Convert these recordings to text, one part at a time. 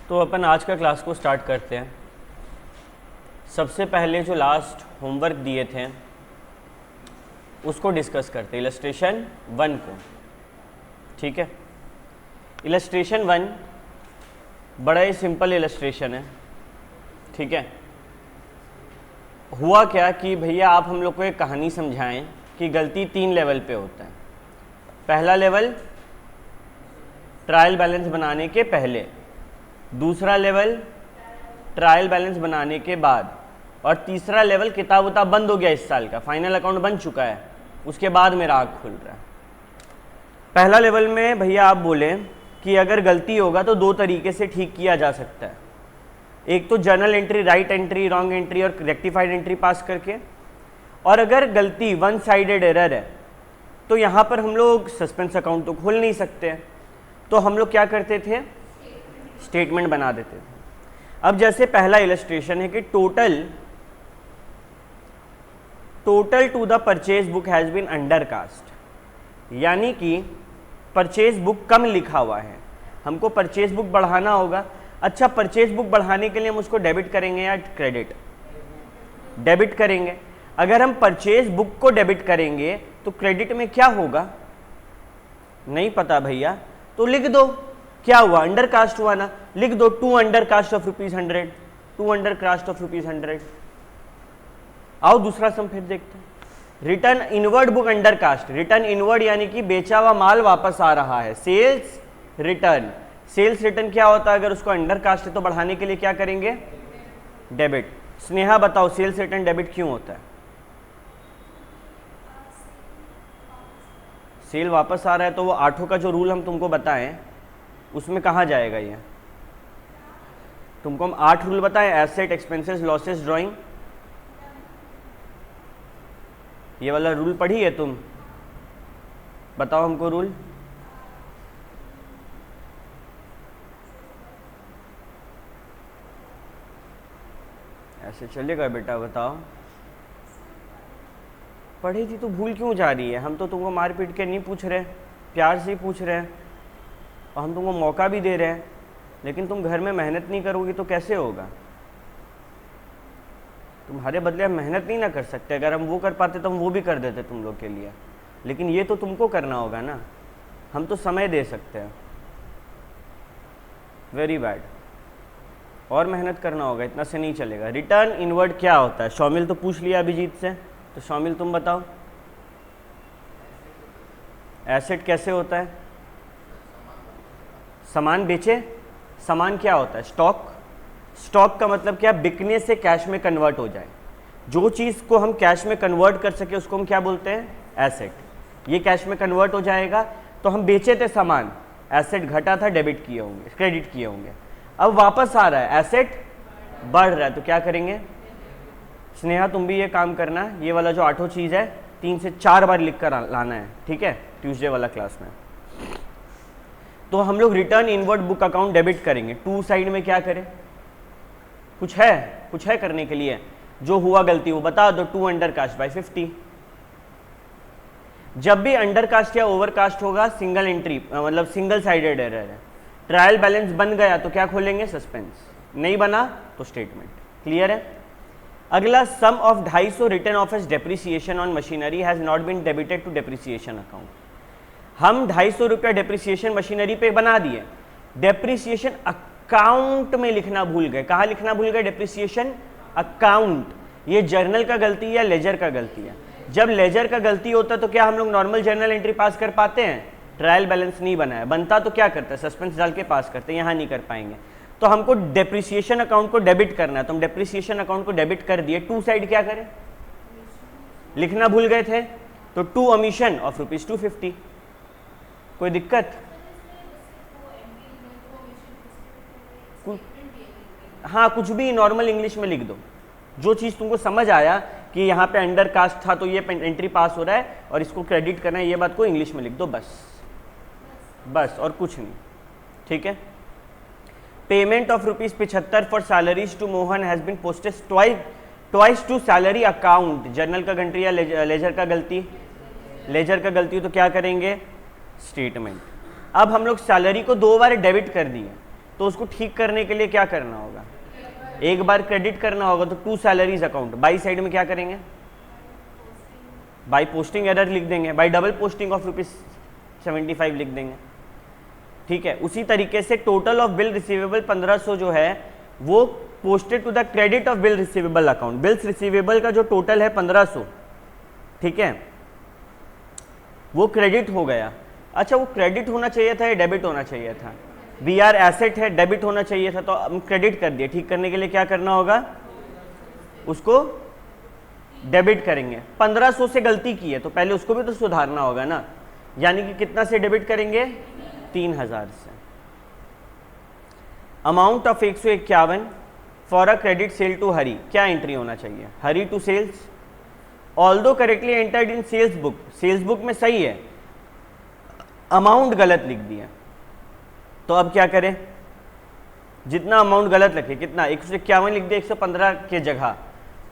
तो अपन आज का क्लास को स्टार्ट करते हैं। सबसे पहले जो लास्ट होमवर्क दिए थे उसको डिस्कस करते हैं, इलस्ट्रेशन 1 को। ठीक है, इलस्ट्रेशन 1 बड़ा ही सिंपल इलस्ट्रेशन है। ठीक है, हुआ क्या कि भैया आप हम लोग को एक कहानी समझाएं कि गलती 3 लेवल पे होता है। पहला लेवल ट्रायल बैलेंस बनाने के पहले, दूसरा लेवल ट्रायल बैलेंस बनाने के बाद, और तीसरा लेवल किताब उताब बंद हो गया इस साल का, फाइनल अकाउंट बन चुका है, उसके बाद मेरा आँख खुल रहा है। पहला लेवल में भैया आप बोले कि अगर गलती होगा तो 2 तरीके से ठीक किया जा सकता है। एक तो journal entry, right entry, wrong entry और रेक्टिफाइड एंट्री पास करके, और अगर गलती 1 साइडेड एरर है तो यहाँ पर हम लोग सस्पेंस अकाउंट तो खोल नहीं सकते, तो हम लोग क्या करते थे, स्टेटमेंट बना देते थे। अब जैसे पहला इलस्ट्रेशन है कि total to the purchase book has been undercast, यानी कि परचेज बुक कम लिखा हुआ है, हमको परचेज बुक बढ़ाना होगा। अच्छा, परचेज बुक बढ़ाने के लिए हम उसको डेबिट करेंगे या क्रेडिट? डेबिट करेंगे। अगर हम परचेज बुक को डेबिट करेंगे तो क्रेडिट में क्या होगा नहीं पता भैया, तो लिख दो क्या हुआ, अंडर कास्ट हुआ ना, लिख दो 2 under cast of ₹100, 2 under cast of ₹100। आओ दूसरा सम फिर देखते हैं। Return inward book under cast, return inward यानी कि बेचा हुआ माल वापस आ रहा है, सेल्स रिटर्न। सेल्स रिटर्न क्या होता है, अगर उसको अंडर कास्ट है तो बढ़ाने के लिए क्या करेंगे, डेबिट। स्नेहा बताओ सेल्स रिटर्न डेबिट क्यों होता है? सेल वापस आ रहा है तो वो 8 का जो रूल हम तुमको बताएं उसमें कहाँ जाएगा ये? तुमको हम 8 रूल बताएं, एसेट, एक्सपेंसेस, लॉसेस, ड्राइंग, ये वाला रूल पढ़ी है तुम? बताओ हमको रूल। ऐसे चलेगा बेटा, बताओ। पढ़ी थी तो भूल क्यों जा रही है? हम तो तुमको मार पीट के नहीं पूछ रहे, प्यार से ही पूछ रहे हैं, और हम तुमको मौका भी दे रहे हैं, लेकिन तुम घर में मेहनत नहीं करोगी तो कैसे होगा? तुम्हारे बदले हम मेहनत नहीं ना कर सकते, अगर हम वो कर पाते तो हम वो भी कर देते तुम लोग के लिए, लेकिन ये तो तुमको करना होगा ना, हम तो समय दे सकते हैं। वेरी बैड, और मेहनत करना होगा, इतना से नहीं चलेगा। रिटर्न इनवर्ड क्या होता है? शौमिल तो पूछ लिया अभिजीत से, तो शौमिल तुम बताओ एसेट कैसे होता है? सामान बेचे, सामान क्या होता है? स्टॉक। स्टॉक का मतलब क्या, बिकने से कैश में कन्वर्ट हो जाए, जो चीज़ को हम कैश में कन्वर्ट कर सके उसको हम क्या बोलते हैं, एसेट। ये कैश में कन्वर्ट हो जाएगा, तो हम बेचे थे सामान, एसेट घटा था, डेबिट किए होंगे, क्रेडिट किए होंगे। अब वापस आ रहा है, एसेट बढ़ रहा है, तो क्या करेंगे? स्नेहा तुम भी ये काम करना, ये वाला जो 8 चीज़ है 3 से 4 बार लिख कर लाना है, ठीक है, ट्यूसडे वाला क्लास में। तो हम लोग return inward book account debit करेंगे। 2 साइड में क्या करें? कुछ है करने के लिए? जो हुआ गलती वो बता दो। 2 अंडर कास्ट बाई 50। जब भी अंडर कास्ट या ओवर कास्ट होगा, सिंगल एंट्री मतलब सिंगल साइडेड एरर है। ट्रायल बैलेंस बन गया तो क्या खोलेंगे, सस्पेंस। नहीं बना तो स्टेटमेंट। क्लियर है? अगला, sum of 250 written off as depreciation on machinery has not been debited to depreciation account. हम 250 रुपया डेप्रिसिएशन मशीनरी पे बना दिए, डेप्रिसिएशन अकाउंट में लिखना भूल गए। कहाँ लिखना भूल गए? Depreciation account. ये जर्नल का गलती है या लेजर का गलती है? जब लेजर का गलती होता है तो क्या हम लोग नॉर्मल जर्नल एंट्री पास कर पाते हैं? ट्रायल बैलेंस नहीं बना है, बनता तो क्या करते हैं, सस्पेंस डाल के पास करते हैं, यहाँ नहीं कर पाएंगे। तो हमको डेप्रिसिएशन अकाउंट को डेबिट करना है, तो हम डेप्रिसिएशन अकाउंट को डेबिट कर दिए। 2 साइड क्या करें, लिखना भूल गए थे, तो 2 ओमिशन ऑफ ₹250। कोई दिक्कत? हाँ, कुछ भी नॉर्मल इंग्लिश में लिख दो, जो चीज़ तुमको समझ आया कि यहाँ पे अंडर कास्ट था तो ये एंट्री पास हो रहा है और इसको क्रेडिट करना है, ये बात को इंग्लिश में लिख दो, बस और कुछ नहीं। ठीक है? Payment of ₹75 for salaries to Mohan has been posted twice to salary account. Journal का गंट्री या लेजर का गलती? लेजर का गलती, तो क्या करेंगे, स्टेटमेंट। अब हम लोग सैलरी को 2 बार डेबिट कर दिए, तो उसको ठीक करने के लिए क्या करना होगा, एक बार क्रेडिट करना होगा। तो to salaries account, by side में क्या करेंगे, बाई पोस्टिंग एरर लिख देंगे, बाई डबल पोस्टिंग ऑफ ₹75 लिख देंगे, ठीक है। उसी तरीके से टोटल ऑफ बिल रिसीवेबल 1500 जो है वो posted to the credit of bill receivable account. Bills receivable का जो टोटल है 1500, ठीक है, वो क्रेडिट हो गया। अच्छा, वो क्रेडिट होना चाहिए था या डेबिट होना चाहिए था, वी आर एसेट है, डेबिट होना चाहिए था, तो हम क्रेडिट कर दिए। ठीक करने के लिए क्या करना होगा, उसको डेबिट करेंगे। 1500 से गलती की है तो पहले उसको भी तो सुधारना होगा ना, यानी कि कितना से डेबिट करेंगे, 3000 से। Amount of 151 for a credit sale to Hari, क्या एंट्री होना चाहिए, Hari to sales. Although correctly entered in sales book, sales book में सही है, अमाउंट गलत लिख दिया। तो अब क्या करें, जितना अमाउंट गलत लिखे, कितना 151 लिख दिया 115 के जगह,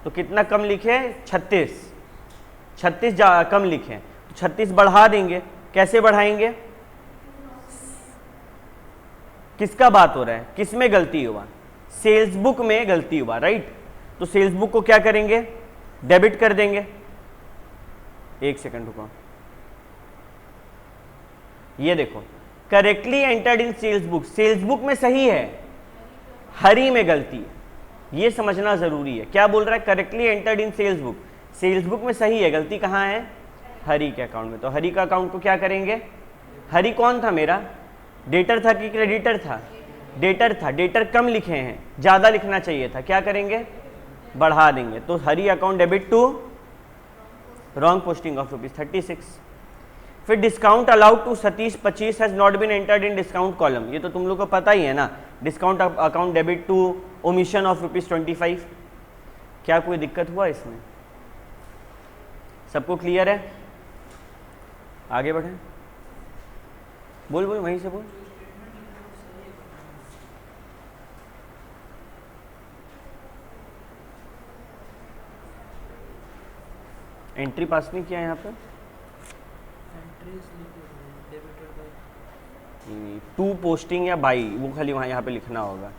तो कितना कम लिखे, 36 कम लिखे, तो 36 बढ़ा देंगे। कैसे बढ़ाएंगे, किसका बात हो रहा है, किस में गलती हुआ, सेल्स बुक में गलती हुआ, राइट। तो सेल्स बुक को क्या करेंगे, डेबिट कर देंगे। एक सेकंड रुको, ये देखो, correctly entered in sales book, sales book में सही है, हरी में गलती है, ये समझना जरूरी है। क्या बोल रहा है, correctly entered in sales book, sales book में सही है, गलती कहाँ है, हरी के अकाउंट में। तो हरी का अकाउंट को क्या करेंगे, हरी कौन था मेरा, डेटर था कि क्रेडिटर था, डेटर था, डेटर कम लिखे हैं, ज्यादा लिखना चाहिए था, क्या करेंगे, बढ़ा देंगे। तो Hari account debit to wrong posting of ₹36। फिर discount allowed to Satish 25 has not been entered in discount column, ये तो तुम लोग को पता ही है ना, discount account debit to omission of ₹25। क्या कोई दिक्कत हुआ इसमें, सबको क्लियर है, आगे बढ़े, बोल बोल वहीं से बोल। एंट्री पास नहीं किया यहाँ पे, टू पोस्टिंग या बाई, वो खाली वहाँ यहाँ पे लिखना होगा,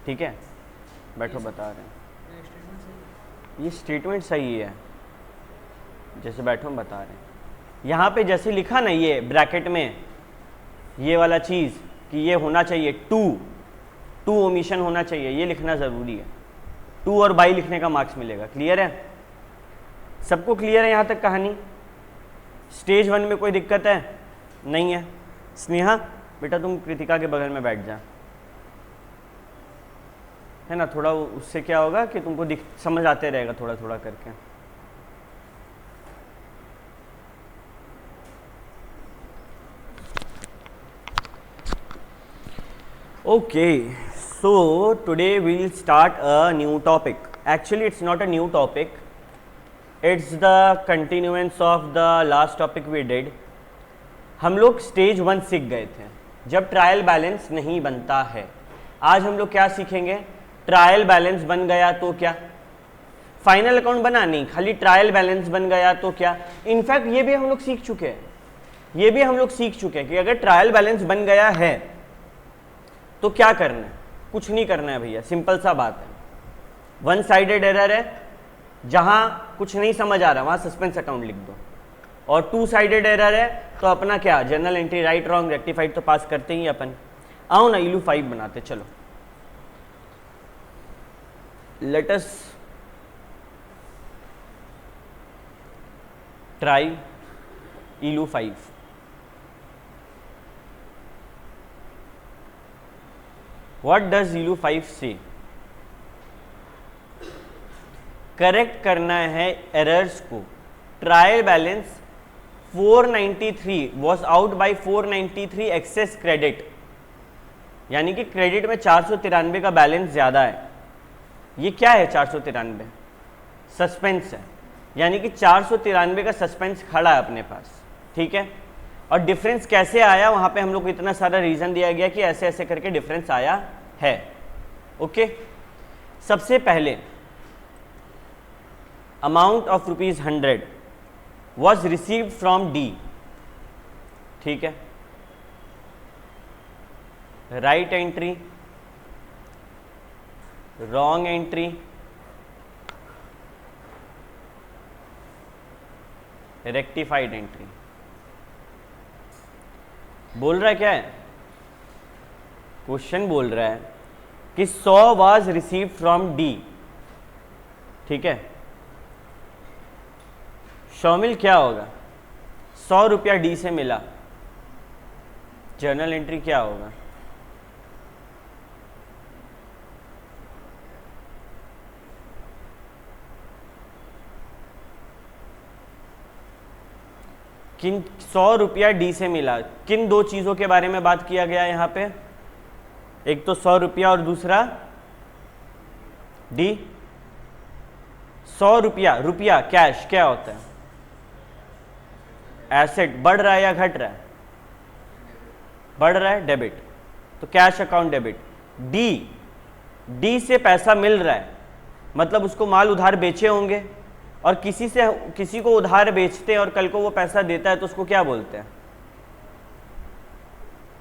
ठीक है। बैठो बता रहे हैं, ये स्टेटमेंट सही है, जैसे बैठो हम बता रहे हैं। यहाँ पे जैसे लिखा ना ये ब्रैकेट में, ये वाला चीज़ कि ये होना चाहिए टू ओमिशन होना चाहिए, ये लिखना ज़रूरी है। टू और बाई लिखने का मार्क्स मिलेगा। क्लियर है, सबको क्लियर है यहाँ तक कहानी। स्टेज 1 में कोई दिक्कत है, नहीं है। स्नेहा बेटा तुम कृतिका के बगल में बैठ जा, है ना, थोड़ा उससे क्या होगा कि तुमको समझ आते रहेगा थोड़ा थोड़ा करके। Okay, so today we'll start a new topic. Actually, it's not a new topic. It's the continuance of the last topic we did. हम लोग स्टेज 1 सीख गए थे, जब ट्रायल बैलेंस नहीं बनता है। आज हम लोग क्या सीखेंगे, ट्रायल बैलेंस बन गया तो क्या, फाइनल अकाउंट बना नहीं, खाली ट्रायल बैलेंस बन गया तो क्या। इनफैक्ट ये भी हम लोग सीख चुके हैं, ये भी हम लोग सीख चुके हैं कि अगर ट्रायल बैलेंस बन गया है तो क्या करना है, कुछ नहीं करना है भैया, सिंपल सा बात है। वन साइडेड एरर है, जहां कुछ नहीं समझ आ रहा वहां सस्पेंस अकाउंट लिख दो, और टू साइडेड एरर है तो अपना क्या, journal entry right wrong rectified तो पास करते ही अपन। आओ ना इलू 5 बनाते, चलो लेट अस ट्राई इलू 5। What does ILU 5 say? Correct करना है एरर्स को। Trial balance 493 was out by 493 excess credit, यानी कि क्रेडिट में 493 का बैलेंस ज्यादा है। ये क्या है 493, सस्पेंस है, यानी कि 493 का सस्पेंस खड़ा है अपने पास, ठीक है। और डिफरेंस कैसे आया, वहां पे हम लोग को इतना सारा रीजन दिया गया कि ऐसे ऐसे करके डिफरेंस आया है। ओके, सबसे पहले amount of ₹100 was received from D, ठीक है, right entry wrong entry, rectified entry. बोल रहा है क्या है, क्वेश्चन बोल रहा है कि 100 वाज रिसीव फ्रॉम डी, ठीक है। शामिल क्या होगा, 100 रुपया डी से मिला, जर्नल एंट्री क्या होगा, किन 100 रुपया डी से मिला, किन दो चीज़ों के बारे में बात किया गया यहाँ पे, एक तो 100 रुपया और दूसरा डी। 100 रुपया, रुपया कैश क्या होता है, एसेट, बढ़ रहा है या घट रहा है, बढ़ रहा है, डेबिट, तो कैश अकाउंट डेबिट। डी से पैसा मिल रहा है, मतलब उसको माल उधार बेचे होंगे, और किसी को उधार बेचते हैं और कल को वो पैसा देता है तो उसको क्या बोलते हैं,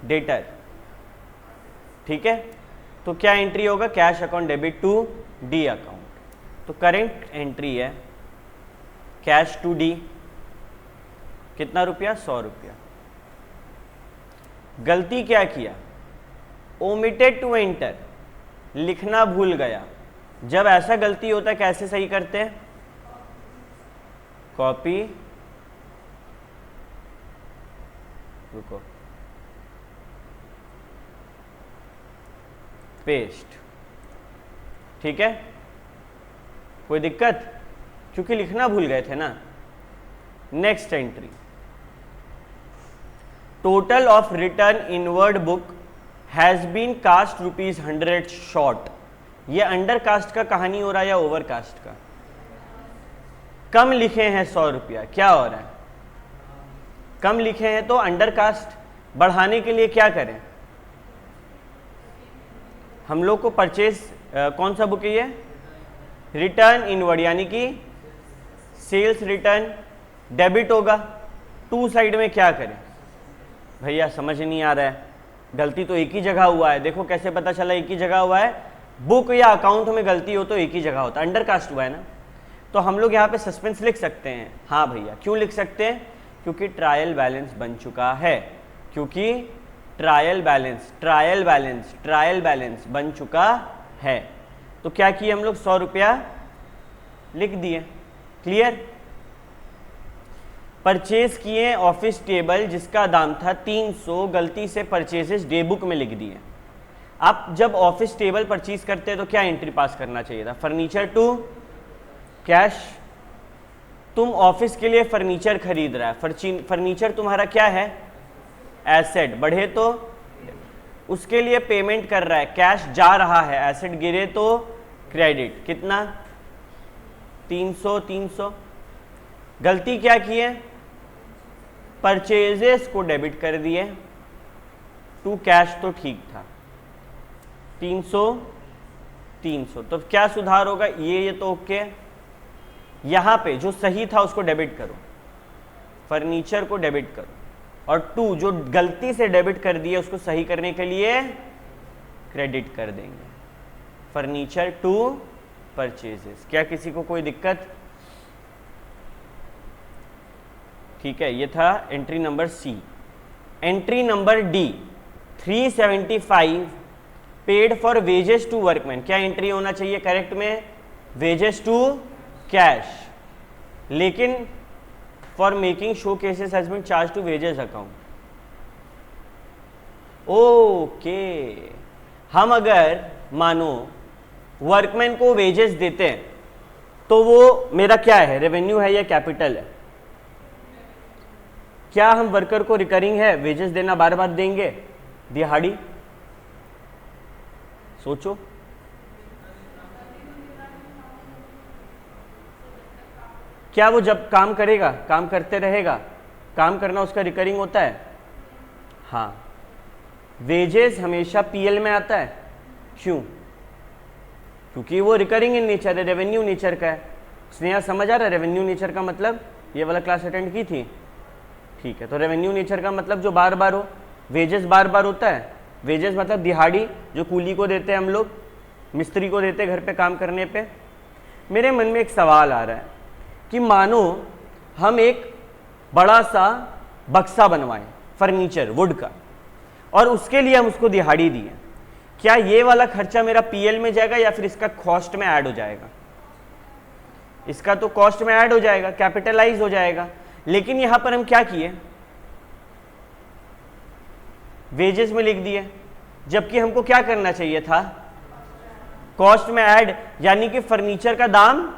डेटर, ठीक है। तो क्या एंट्री होगा, cash account debit to D account. तो करेंट एंट्री है कैश टू डी, कितना रुपया, 100 रुपया। गलती क्या किया, ओमिटेड टू एंटर, लिखना भूल गया। जब ऐसा गलती होता है कैसे सही करते हैं, कॉपी, रुको, पेस्ट, ठीक है, कोई दिक्कत, क्योंकि लिखना भूल गए थे ना। Next entry, total of return inward book has been cast ₹100 short. ये अंडर कास्ट का कहानी हो रहा है या ओवर कास्ट का, कम लिखे हैं 100 रुपया, क्या हो रहा है, कम लिखे हैं तो अंडर कास्ट बढ़ाने के लिए क्या करें, हम लोग को परचेज कौन सा बुक है ये, रिटर्न इनवर्ड, यानी कि सेल्स रिटर्न डेबिट होगा। टू साइड में क्या करें भैया, समझ नहीं आ रहा है, गलती तो एक ही जगह हुआ है, देखो कैसे पता चला एक ही जगह हुआ है, बुक या अकाउंट में गलती हो तो एक ही जगह होता है, अंडर कास्ट हुआ है ना। तो हम लोग यहाँ पे सस्पेंस लिख सकते हैं, हाँ भैया, क्यों लिख सकते हैं, क्योंकि ट्रायल बैलेंस बन चुका है, क्योंकि ट्रायल बैलेंस बन चुका है। तो क्या किए हम लोग, 100 रुपया लिख दिए, क्लियर। परचेज किए ऑफिस टेबल जिसका दाम था 300, गलती से परचेजेस डे बुक में लिख दिए। आप जब ऑफिस टेबल परचेज करते हैं तो क्या एंट्री पास करना चाहिए था, फर्नीचर टू कैश। तुम ऑफिस के लिए फर्नीचर खरीद रहा है, फर्नीचर तुम्हारा क्या है, एसेट, बढ़े तो उसके लिए पेमेंट कर रहा है, कैश जा रहा है, एसेट गिरे तो क्रेडिट, कितना 300। गलती क्या की है, परचेजेस को डेबिट कर दिए, टू कैश तो ठीक था, 300। तो क्या सुधार होगा, ये तो ओके, यहां पे जो सही था उसको डेबिट करो, फर्नीचर को डेबिट करो, और टू जो गलती से डेबिट कर दिए उसको सही करने के लिए क्रेडिट कर देंगे, फर्नीचर टू परचेजेस। क्या किसी को कोई दिक्कत, ठीक है, ये था entry number C. Entry number D, 375 paid for wages to workman. क्या एंट्री होना चाहिए करेक्ट में, वेजेस टू कैश, लेकिन for making show cases has been charge to wages account. Okay, हम अगर मानो वर्कमैन को वेजेस देते हैं तो वो मेरा क्या है, रेवेन्यू है या कैपिटल है, क्या हम वर्कर को रिकरिंग है वेजेस देना बार बार देंगे, दिहाड़ी, सोचो। क्या वो जब काम करेगा, काम करते रहेगा, काम करना उसका रिकरिंग होता है, हाँ। वेजेस हमेशा पीएल में आता है, क्यों, क्योंकि वो रिकरिंग इन नेचर है, रेवेन्यू नेचर का है। स्नेहा समझ आ रहा है रेवेन्यू नेचर का मतलब, ये वाला क्लास अटेंड की थी, ठीक है। तो रेवेन्यू नेचर का मतलब जो बार बार हो, वेजेस बार बार होता है, वेजेस मतलब दिहाड़ी जो कूली को देते हैं हम लोग, मिस्त्री को देते घर पे काम करने पे। मेरे मन में एक सवाल आ रहा है कि मानो हम एक बड़ा सा बक्सा बनवाएं फर्नीचर वुड का, और उसके लिए हम उसको दिहाड़ी दिए, क्या ये वाला खर्चा मेरा पीएल में जाएगा या फिर इसका कॉस्ट में ऐड हो जाएगा? इसका तो कॉस्ट में ऐड हो जाएगा, कैपिटलाइज हो जाएगा। लेकिन यहां पर हम क्या किए, वेजेस में लिख दिए, जबकि हमको क्या करना चाहिए था, कॉस्ट में ऐड, यानी कि फर्नीचर का दाम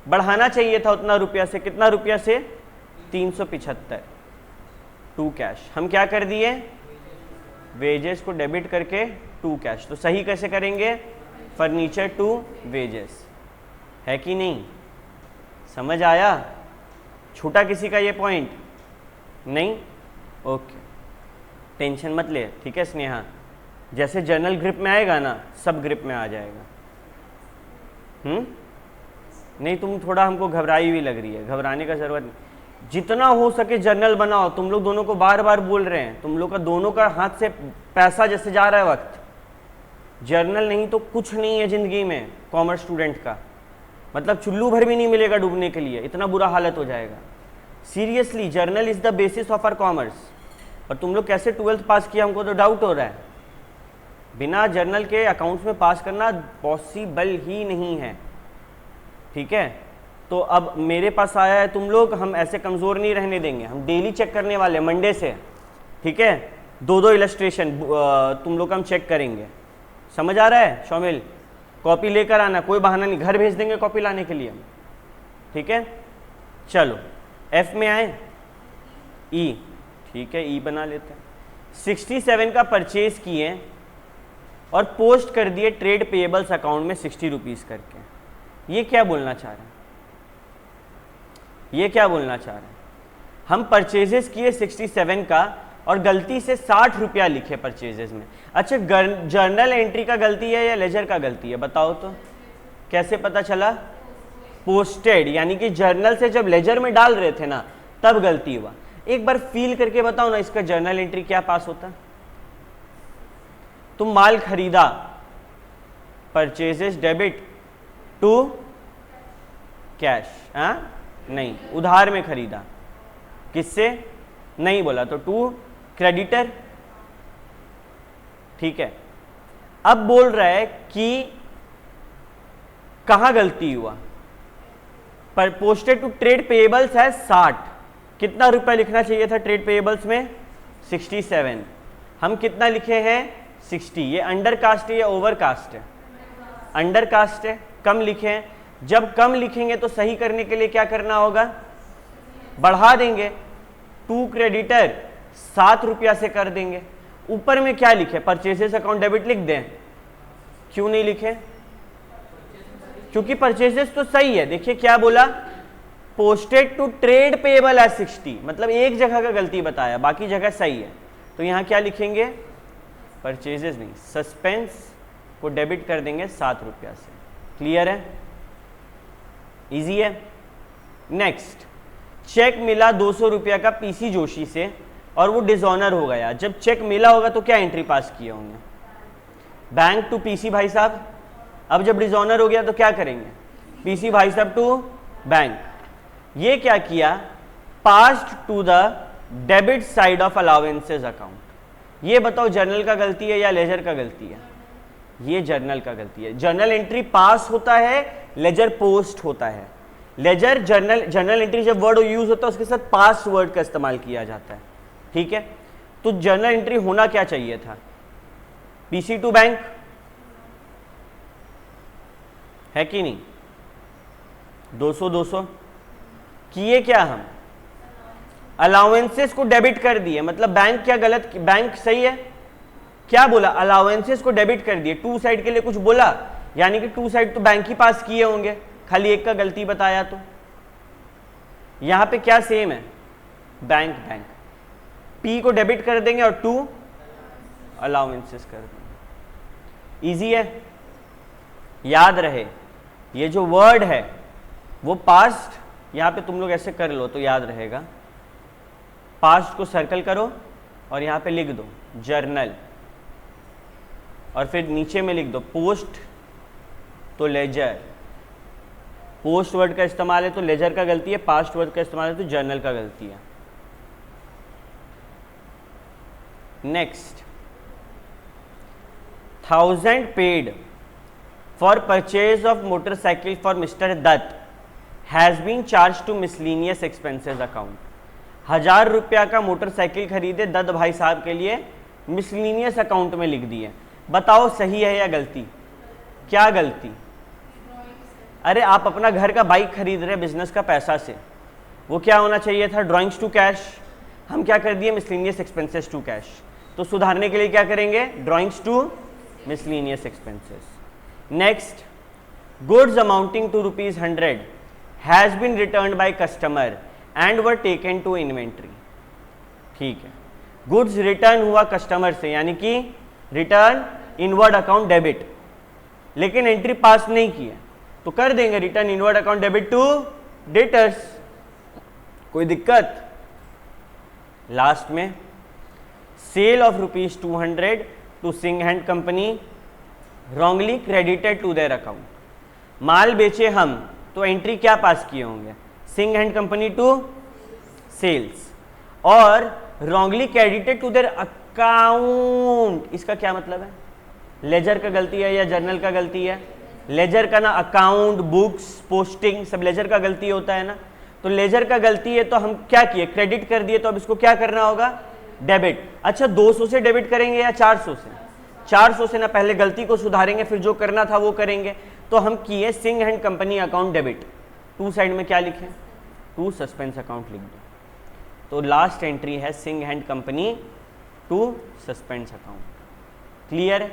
बढ़ाना चाहिए था उतना रुपया से। कितना रुपया से? 375 टू कैश। हम क्या कर दिए, वेजेस को डेबिट करके टू कैश। तो सही कैसे करेंगे, फर्नीचर टू वेजेस, है कि नहीं? समझ आया? छोटा किसी का ये पॉइंट नहीं? ओके, टेंशन मत ले, ठीक है स्नेहा। जैसे जर्नल ग्रिप में आएगा ना, सब ग्रिप में आ जाएगा। नहीं, तुम थोड़ा हमको घबराई हुई लग रही है, घबराने का जरूरत नहीं। जितना हो सके जर्नल बनाओ। तुम लोग दोनों को बार बार बोल रहे हैं, तुम लोग का दोनों का हाथ से पैसा जैसे जा रहा है वक्त। जर्नल नहीं तो कुछ नहीं है जिंदगी में कॉमर्स स्टूडेंट का, मतलब चुल्लू भर भी नहीं मिलेगा डूबने के लिए, इतना बुरा हालत हो जाएगा। Seriously, journal is the basis of our commerce. और तुम लोग कैसे 12th पास किया, हमको तो डाउट हो रहा है। बिना जर्नल के अकाउंट्स में पास करना पॉसिबल ही नहीं है, ठीक है? तो अब मेरे पास आया है तुम लोग, हम ऐसे कमज़ोर नहीं रहने देंगे, हम डेली चेक करने वाले हैं मंडे से, ठीक है? 2-2 इलस्ट्रेशन तुम लोग का हम चेक करेंगे। समझ आ रहा है शौमिल? कॉपी लेकर आना, कोई बहाना नहीं, घर भेज देंगे कॉपी लाने के लिए, ठीक है? चलो एफ में आए, ई, ठीक है, ई बना लेते हैं। 67 का परचेज किए और पोस्ट कर दिए ट्रेड पेएबल्स अकाउंट में 60 रुपीज़ करके। ये क्या बोलना चाह रहे हैं, ये क्या बोलना चाह रहे हैं? हम परचेजेस किए 67 का और गलती से 60 रुपया लिखे परचेजेस में। अच्छा, जर्नल एंट्री का गलती है या लेजर का गलती है, बताओ तो? कैसे पता चला? पोस्टेड, यानी कि जर्नल से जब लेजर में डाल रहे थे ना, तब गलती हुआ। एक बार फील करके बताओ ना, इसका जर्नल एंट्री क्या पास होता? तुम माल खरीदा, परचेजेस डेबिट टू कैश, हाँ? नहीं, उधार में खरीदा, किससे? नहीं बोला तो टू क्रेडिटर, ठीक है? अब बोल रहा है कि कहां गलती हुआ, पर पोस्टेड टू ट्रेड पेएबल्स है 60। कितना रुपया लिखना चाहिए था ट्रेड पेएबल्स में? 67। हम कितना लिखे हैं? 60। ये अंडर कास्ट है या ओवर कास्ट है? अंडर कास्ट है, कम लिखे हैं। जब कम लिखेंगे तो सही करने के लिए क्या करना होगा? बढ़ा देंगे। टू क्रेडिटर 7 रुपया से कर देंगे। ऊपर में क्या लिखे? परचेसेस अकाउंट डेबिट लिख दें। क्यों नहीं लिखे? क्योंकि परचेसेस तो सही है। देखिए क्या बोला, posted to trade payable as 60, मतलब एक जगह का गलती बताया, बाकी जगह सही है। तो यहां क्या लिखेंगे? परचेजेस नहीं, सस्पेंस को डेबिट कर देंगे 7 रुपया से। क्लियर है? इजी है। नेक्स्ट, चेक मिला 200 रुपया का पीसी जोशी से और वो डिसऑनर हो गया। जब चेक मिला होगा तो क्या एंट्री पास किए होंगे? बैंक टू पीसी भाई साहब। अब जब डिसऑनर हो गया तो क्या करेंगे? पीसी भाई साहब टू बैंक। ये क्या किया? Passed to the debit side of allowances account. ये बताओ जर्नल का गलती है या लेजर का गलती है? ये जर्नल का गलती है। जर्नल एंट्री पास होता है, लेजर पोस्ट होता है। लेजर जर्नल एंट्री जब वर्ड यूज होता है उसके साथ पास्ट वर्ड का इस्तेमाल किया जाता है, ठीक है? तो जर्नल एंट्री होना क्या चाहिए था? पीसी टू बैंक, है कि नहीं? 200 किए क्या हम? अलाउंसेस को डेबिट कर दिए। मतलब बैंक क्या गलत, बैंक सही है? क्या बोला? अलाउंसेस को डेबिट कर दिए। टू साइड के लिए कुछ बोला, यानी कि टू साइड तो बैंक ही पास किए होंगे, खाली एक का गलती बताया। तो यहां पे क्या सेम है? Bank bank. पी को डेबिट कर देंगे और टू अलाउंसेस कर देंगे। इजी है, याद रहे। ये जो वर्ड है वो पास्ट, यहां पे तुम लोग ऐसे कर लो तो याद रहेगा। पास्ट को सर्कल करो और यहां पे लिख दो जर्नल, और फिर नीचे में लिख दो पोस्ट तो लेजर, पोस्ट वर्ड का इस्तेमाल है तो लेजर का गलती है, पास्ट वर्ड का इस्तेमाल है तो जर्नल का गलती है। Next, 1000 paid for purchase of motorcycle for mister Dutt has been charge to miscellaneous expenses account. 1000 रुपया का मोटरसाइकिल खरीदे दत्त भाई साहब के लिए, मिसलीनियस अकाउंट में लिख दिए। बताओ सही है या गलती? क्या गलती? अरे आप अपना घर का बाइक खरीद रहे बिजनेस का पैसा से, वो क्या होना चाहिए था? Drawings to cash. हम क्या कर दिए? Miscellaneous expenses to cash. तो सुधारने के लिए क्या करेंगे? Drawings to miscellaneous expenses. Next, goods amounting to ₹100 has been returned by customer and were taken to inventory. ठीक है, गुड्स रिटर्न हुआ कस्टमर से, यानी कि रिटर्न इनवर्ड अकाउंट डेबिट, लेकिन एंट्री पास नहीं की है तो कर देंगे return inward account debit to debtors. कोई दिक्कत? लास्ट में, sale of ₹200 to Singh and company wrongly credited to their account. माल बेचे हम तो एंट्री क्या पास किए होंगे? Singh and company to sales, और wrongly credited to their account. इसका क्या मतलब है? लेजर का गलती है या जर्नल का गलती है? लेजर का ना, अकाउंट, बुक्स, पोस्टिंग सब लेजर का गलती होता है ना। तो लेजर का गलती है तो हम क्या किए? क्रेडिट कर दिए, तो अब इसको क्या करना होगा? डेबिट। अच्छा, 200 से डेबिट करेंगे या 400 से? 400 से ना, पहले गलती को सुधारेंगे फिर जो करना था वो करेंगे। तो हम किए Singh and company account debit. To side में क्या लिखें? टू सस्पेंस अकाउंट लिख दो। तो लास्ट एंट्री है Singh and company to suspense account. Clear है?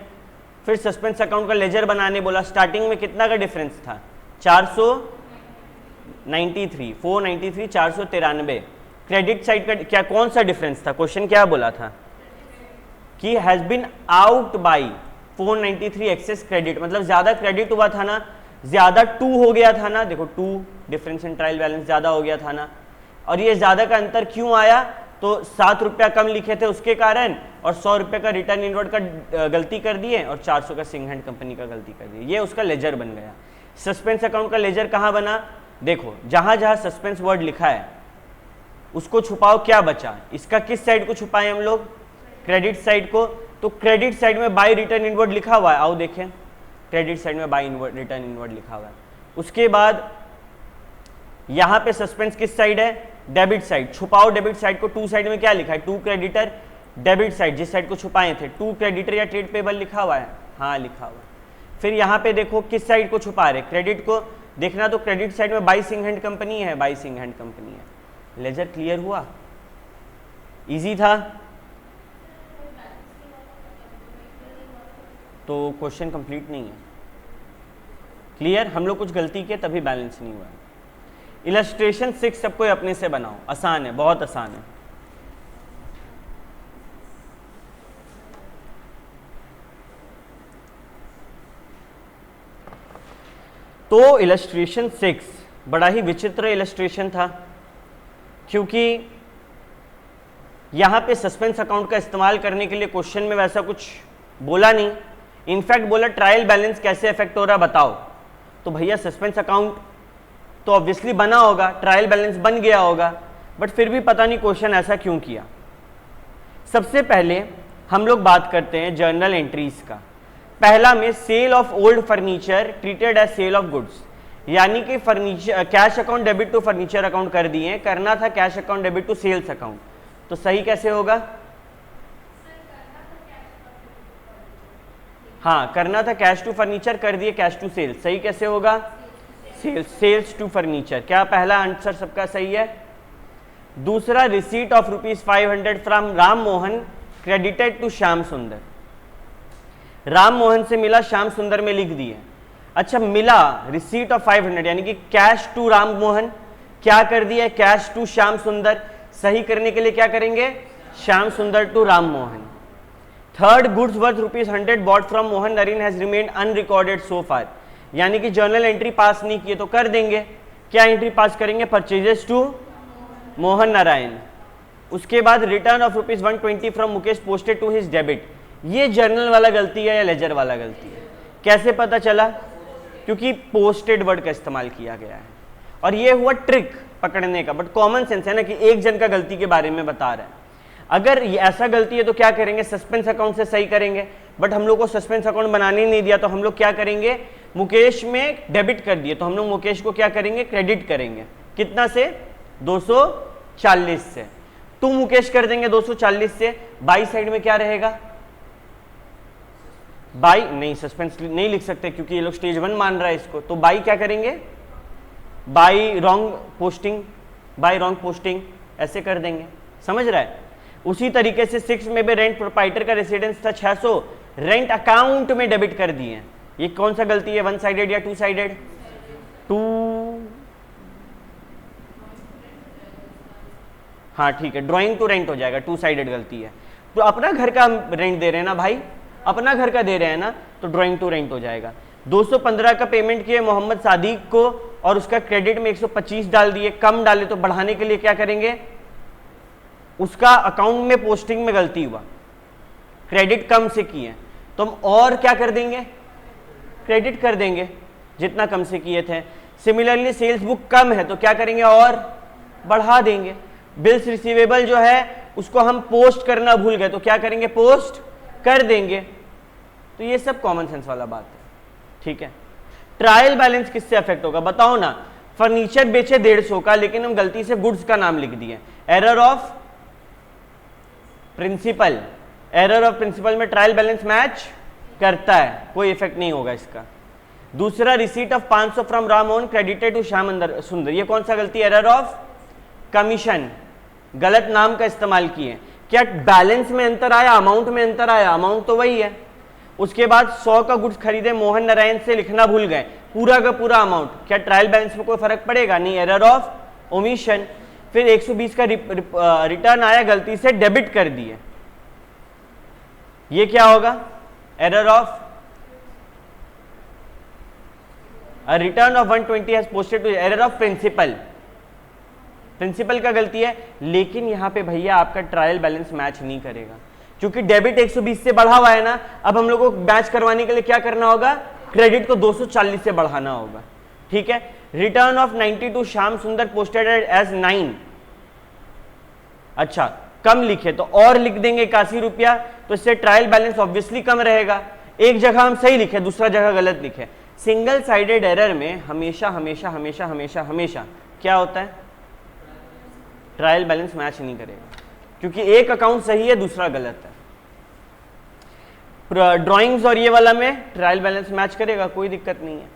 फिर सस्पेंस अकाउंट का लेजर बनाने बोला। स्टार्टिंग में कितना का डिफरेंस था? 493, 493, 493। क्रेडिट साइड का क्या, कौन सा डिफरेंस था? क्वेश्चन क्या बोला था कि has been out by 493 excess credit, मतलब ज्यादा क्रेडिट हुआ था ना, ज्यादा 2 हो गया था ना। देखो 2 डिफरेंस इन ट्रायल बैलेंस ज्यादा हो गया था ना। और ये ज्यादा का अंतर क्यों आया? तो 7 रुपया कम लिखे थे उसके कारण, और 100 रुपये का रिटर्न इनवर्ड का गलती कर दिए, और 400 का सिंह एंड कंपनी का गलती कर दिए। ये उसका लेजर बन गया। सस्पेंस अकाउंट का लेजर कहाँ बना? देखो, जहां जहां सस्पेंस वर्ड लिखा है उसको छुपाओ, क्या बचा? इसका किस साइड को छुपाए हम लोग? क्रेडिट साइड को। तो क्रेडिट साइड में बाय रिटर्न इनवर्ड लिखा हुआ है, आओ देखें। क्रेडिट साइड में बाय रिटर्न इनवर्ड लिखा हुआ है। उसके बाद यहां पे सस्पेंस किस साइड है? Debit side. छुपाओ डेबिट साइड को। टू साइड में क्या लिखा है? To creditor. डेबिट साइड जिस साइड को छुपाए थे, टू क्रेडिटर या ट्रेड पेबल लिखा हुआ है? हाँ लिखा हुआ है। फिर यहाँ पे देखो किस साइड को छुपा रहे? क्रेडिट को। देखना तो क्रेडिट साइड में बाई सिंह एंड कंपनी है, बाई सिंह एंड कंपनी है। लेजर क्लियर हुआ? इजी था? तो क्वेश्चन कंप्लीट नहीं है। क्लियर? हम लोग कुछ गलती किए तभी बैलेंस नहीं हुआ। इलस्ट्रेशन 6 सबको अपने से बनाओ, आसान है, बहुत आसान है। तो इलस्ट्रेशन 6 बड़ा ही विचित्र इलस्ट्रेशन था, क्योंकि यहां पे सस्पेंस अकाउंट का इस्तेमाल करने के लिए क्वेश्चन में वैसा कुछ बोला नहीं। इनफैक्ट बोला ट्रायल बैलेंस कैसे इफेक्ट हो रहा बताओ। तो भैया सस्पेंस अकाउंट तो ऑब्वियसली बना होगा, ट्रायल बैलेंस बन गया होगा, बट फिर भी पता नहीं क्वेश्चन ऐसा क्यों किया। सबसे पहले हम लोग बात करते हैं जर्नल एंट्रीज का। पहला में sale of old furniture treated as sale of goods, यानी कि furniture cash account debit to furniture account कर दिए, करना था cash account debit to sales account. तो सही कैसे होगा? हाँ, करना था कैश टू फर्नीचर, कर दिए कैश टू सेल्स। सही कैसे होगा? Sales to furniture. क्या पहला आंसर सबका सही है? दूसरा, receipt of ₹500 from Ram Mohan credited to Shyam Sundar. Ram Mohan से मिला, श्याम सुंदर में लिख दिए। अच्छा, मिला रिसीट ऑफ 500 यानी कि कैश टू राम मोहन, क्या कर दिया? कैश टू श्याम सुंदर। सही करने के लिए क्या करेंगे? Shyam Sundar to Ram Mohan. Third, goods worth ₹100 bought from Mohan Naren has remained unrecorded so far, यानी कि जर्नल एंट्री पास नहीं किए तो कर देंगे। क्या एंट्री पास करेंगे? Purchases to Mohan Narayan. उसके बाद return of ₹120 from Mukesh posted to his debit. ये जर्नल वाला गलती है या लेजर वाला गलती है? कैसे पता चला? क्योंकि पोस्टेड वर्ड का इस्तेमाल किया गया है। और ये हुआ ट्रिक पकड़ने का, बट कॉमन सेंस है ना कि एक जन का गलती के बारे में बता रहा है। अगर ये ऐसा गलती है तो क्या करेंगे, सस्पेंस अकाउंट से सही करेंगे, बट हम लोग को सस्पेंस अकाउंट बनाने नहीं दिया, तो हम लोग क्या करेंगे, मुकेश में डेबिट कर दिए, तो हम लोग मुकेश को क्या करेंगे, क्रेडिट करेंगे। कितना से, 240 से। टू मुकेश कर देंगे 240 से। बाई साइड में क्या रहेगा, बाई नहीं, सस्पेंस नहीं लिख सकते क्योंकि ये लोग स्टेज 1 मान रहा है इसको, तो बाई क्या करेंगे, by wrong posting, by wrong posting ऐसे कर देंगे। समझ रहा है। उसी तरीके से 6 में भी रेंट प्रोप्राइटर का रेसिडेंस था 600, रेंट अकाउंट में डेबिट कर दिए। ये कौन सा गलती है, 1 साइडेड या 2 साइडेड, 2, हाँ ठीक है, ड्राइंग टू रेंट हो जाएगा, 2 साइडेड गलती है। तो अपना घर का रेंट दे रहे हैं ना भाई, अपना घर का दे रहे हैं ना, तो ड्राइंग टू रेंट हो जाएगा। 215 का पेमेंट किए मोहम्मद सादिक को और उसका क्रेडिट में 125 डाल दिए, कम डाले तो बढ़ाने के लिए क्या करेंगे, उसका अकाउंट में पोस्टिंग में गलती हुआ, क्रेडिट कम से किए तो हम और क्या कर देंगे, क्रेडिट कर देंगे जितना कम से किए थे। सिमिलरली सेल्स बुक कम है तो क्या करेंगे, और बढ़ा देंगे। बिल्स रिसीवेबल जो है उसको हम पोस्ट करना भूल गए तो क्या करेंगे, पोस्ट कर देंगे। तो ये सब कॉमन सेंस वाला बात है, ठीक है। ट्रायल बैलेंस किससे अफेक्ट होगा बताओ ना, फर्नीचर बेचे 150 का लेकिन हम गलती से गुड्स का नाम लिख दिए, error of principle, error of principle में ट्रायल बैलेंस मैच करता है, कोई इफेक्ट नहीं होगा इसका। दूसरा, receipt of 500 from Rammohan credited to Shyam Sundar, ये कौन सा गलती, एरर ऑफ कमीशन, गलत नाम का इस्तेमाल किए। क्या बैलेंस में अंतर आया, अमाउंट में अंतर आया, अमाउंट तो वही है। उसके बाद 100 का गुड्स खरीदे मोहन नारायण से लिखना भूल गए, पूरा का पूरा अमाउंट, क्या ट्रायल बैलेंस में कोई फर्क पड़ेगा, नहीं, एरर ऑफ ओमिशन। फिर 120 का रिटर्न आया, गलती से डेबिट कर दिए, ये क्या होगा, error of return of 120 has posted to, error of principle, principle का गलती है। लेकिन यहां पे भैया आपका ट्रायल बैलेंस मैच नहीं करेगा क्योंकि डेबिट 120 से बढ़ा हुआ है ना, अब हम लोग को मैच करवाने के लिए क्या करना होगा, क्रेडिट को 240 से बढ़ाना होगा, ठीक है। रिटर्न ऑफ 92 श्याम सुंदर पोस्टेड एज 9, अच्छा कम लिखे तो और लिख देंगे 81 रुपया, तो इससे ट्रायल बैलेंस ऑब्वियसली कम रहेगा। एक जगह हम सही लिखे, दूसरा जगह गलत लिखे। सिंगल साइडेड एरर में हमेशा हमेशा हमेशा हमेशा हमेशा क्या होता है, ट्रायल बैलेंस मैच नहीं करेगा क्योंकि एक अकाउंट सही है दूसरा गलत है। ड्राइंग्स और ये वाला में ट्रायल बैलेंस मैच करेगा, कोई दिक्कत नहीं है।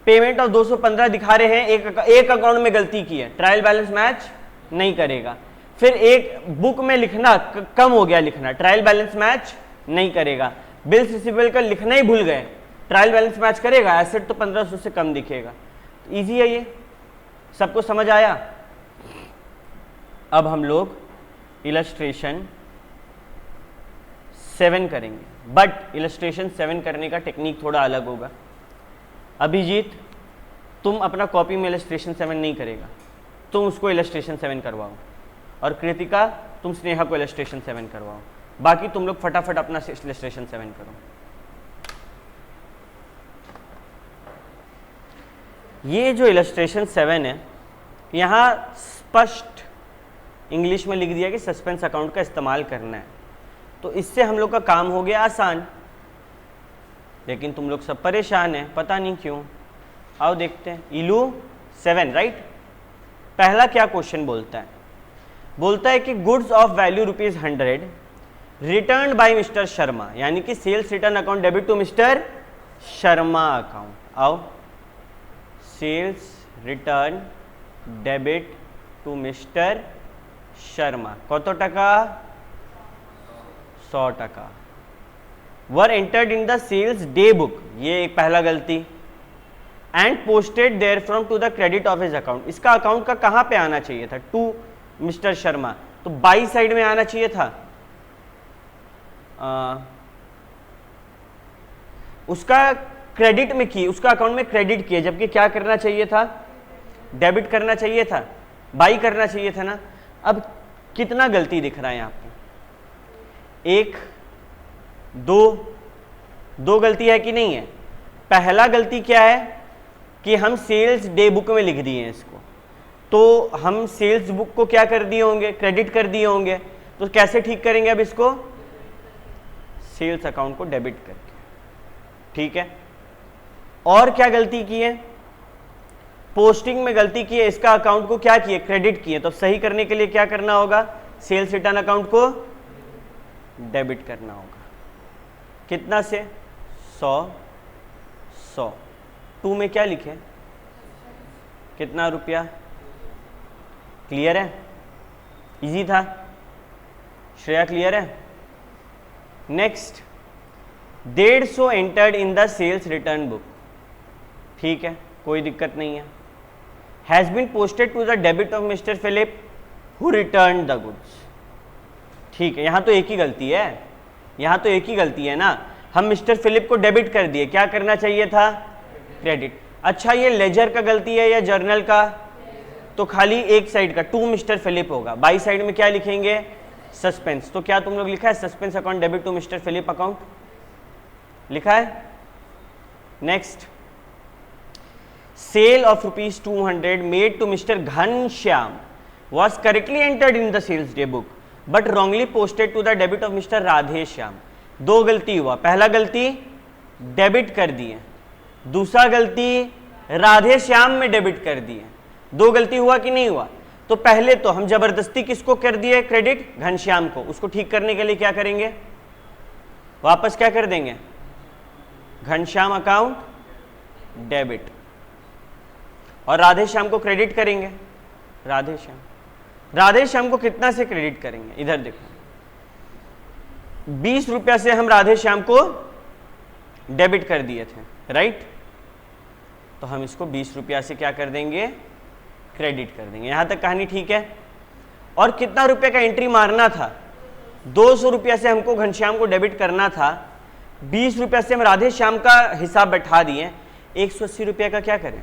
पेमेंट ऑफ 215 दिखा रहे हैं, एक अकाउंट में गलती की है, ट्रायल बैलेंस मैच नहीं करेगा। फिर एक बुक में लिखना कम हो गया, लिखना ट्रायल बैलेंस मैच नहीं करेगा। बिल्स रिसीवेबल का लिखना ही भूल गए, ट्रायल बैलेंस मैच करेगा, एसेट तो 1500 से कम दिखेगा। इजी है ये, सबको समझ आया। अब हम लोग इलस्ट्रेशन 7 करेंगे, बट इलस्ट्रेशन 7 करने का टेक्निक थोड़ा अलग होगा। अभिजीत तुम अपना कॉपी में इलस्ट्रेशन 7 नहीं करेगा, तुम उसको इलस्ट्रेशन 7 करवाओ, और कृतिका तुम स्नेहा को इलस्ट्रेशन 7 करवाओ, बाकी तुम लोग फटाफट अपना इलस्ट्रेशन 7 करो। ये जो इलस्ट्रेशन 7 है, यहाँ स्पष्ट इंग्लिश में लिख दिया कि सस्पेंस अकाउंट का इस्तेमाल करना है, तो इससे हम लोग का काम हो गया आसान। लेकिन तुम लोग सब परेशान हैं, पता नहीं क्यों। आओ देखते हैं। इलू 7 राइट। पहला क्या क्वेश्चन बोलता है, बोलता है कि goods of value ₹100 return by mister Sharma, यानी कि sales return account debit to mister Sharma account. आओ, sales return debit to mister Sharma, कत टाका, 100 टाका। Were entered in the sales day book, ये एक पहला गलती। And posted there from to the credit of his account, इसका अकाउंट का कहां पे आना चाहिए था, टू मिस्टर शर्मा, तो बाई साइड में आना चाहिए था। उसका क्रेडिट में किए, उसका अकाउंट में क्रेडिट किए, जबकि क्या करना चाहिए था, डेबिट करना चाहिए था, बाई करना चाहिए था ना। अब कितना गलती दिख रहा है यहां पे, 1 2 गलती है कि नहीं है। पहला गलती क्या है, कि हम सेल्स डे बुक में लिख दिए हैं इसको, तो हम सेल्स बुक को क्या कर दिए होंगे, क्रेडिट कर दिए होंगे। तो कैसे ठीक करेंगे अब इसको, सेल्स अकाउंट को डेबिट करके, ठीक है। और क्या गलती की है, पोस्टिंग में गलती की है, इसका अकाउंट को क्या किए, क्रेडिट किए। तो सही करने के लिए क्या करना होगा, सेल्स रिटर्न अकाउंट को डेबिट करना होगा। कितना से, 100। 2 में क्या लिखे, कितना रुपया, क्लियर है, इजी था। श्रेया क्लियर है। Next, 150 entered in the sales return book, ठीक है, कोई दिक्कत नहीं है। Has been posted to the debit of mister Philip who return the goods, ठीक है। यहां तो एक ही गलती है, यहां तो एक ही गलती है ना, हम मिस्टर फिलिप को डेबिट कर दिए, क्या करना चाहिए था, क्रेडिट। अच्छा, ये लेजर का गलती है या जर्नल का, तो खाली एक साइड का, टू मिस्टर फिलिप होगा, बाई साइड में क्या लिखेंगे, सस्पेंस। तो क्या तुम लोग लिखा है, suspense account debit to mister Philip account, लिखा है। Next, sale of ₹200 made to mister Ghanshyam was correctly entered in the sales day book but wrongly posted to the debit of Mr. Radheshyam. दो गलती हुआ, पहला गलती डेबिट कर दिए, दूसरा गलती राधेश्याम में डेबिट कर दिए। दो गलती हुआ कि नहीं हुआ। तो पहले तो हम जबरदस्ती किसको कर दिए क्रेडिट, घनश्याम को। उसको ठीक करने के लिए क्या करेंगे, वापस क्या कर देंगे, घनश्याम अकाउंट डेबिट, और राधेश्याम को क्रेडिट करेंगे। राधेश्याम को कितना से क्रेडिट करेंगे, इधर देखो, 20 रुपया से हम राधेश्याम को डेबिट कर दिए थे, राइट। तो हम इसको 20 रुपया से क्या कर देंगे, क्रेडिट कर देंगे। यहां तक कहानी ठीक है। और कितना रुपए का एंट्री मारना था, 200 रुपया से हमको घनश्याम को डेबिट करना था, 20 रुपया से हम राधेश्याम का हिसाब बैठा दिए, 180 रुपया का क्या करें,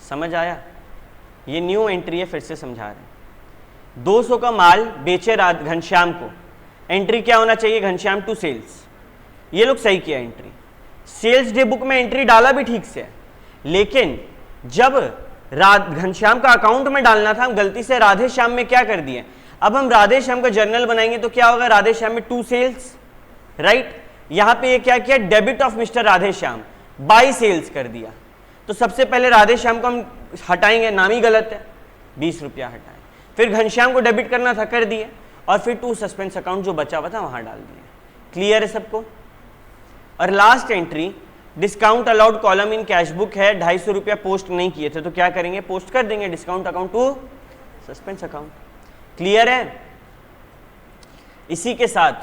समझ आया। ये न्यू एंट्री है, फिर से समझा रहे हैं। 200 का माल बेचे घनश्याम को, एंट्री क्या होना चाहिए, घनश्याम टू सेल्स। ये लोग सही किया एंट्री, सेल्स डे बुक में एंट्री डाला भी ठीक से, लेकिन जब घनश्याम का अकाउंट में डालना था, हम गलती से राधेश्याम में क्या कर दिए। अब हम राधेश्याम का जर्नल बनाएंगे तो क्या होगा, राधेश्याम में टू सेल्स, राइट। यहां पे ये क्या किया, debit of mister Radheshyam by sales कर दिया। तो सबसे पहले राधेश्याम को हम हटाएंगे, नाम ही गलत है, 20 रुपया हटाए। फिर घनश्याम को डेबिट करना था, कर दिए, और फिर टू सस्पेंस अकाउंट जो बचा हुआ था वहां डाल दिए। क्लियर है सबको। और last entry, discount allowed column in cash book है, 250 रुपया पोस्ट नहीं किए थे, तो क्या करेंगे, पोस्ट कर देंगे discount account to suspense account. Clear है। इसी के साथ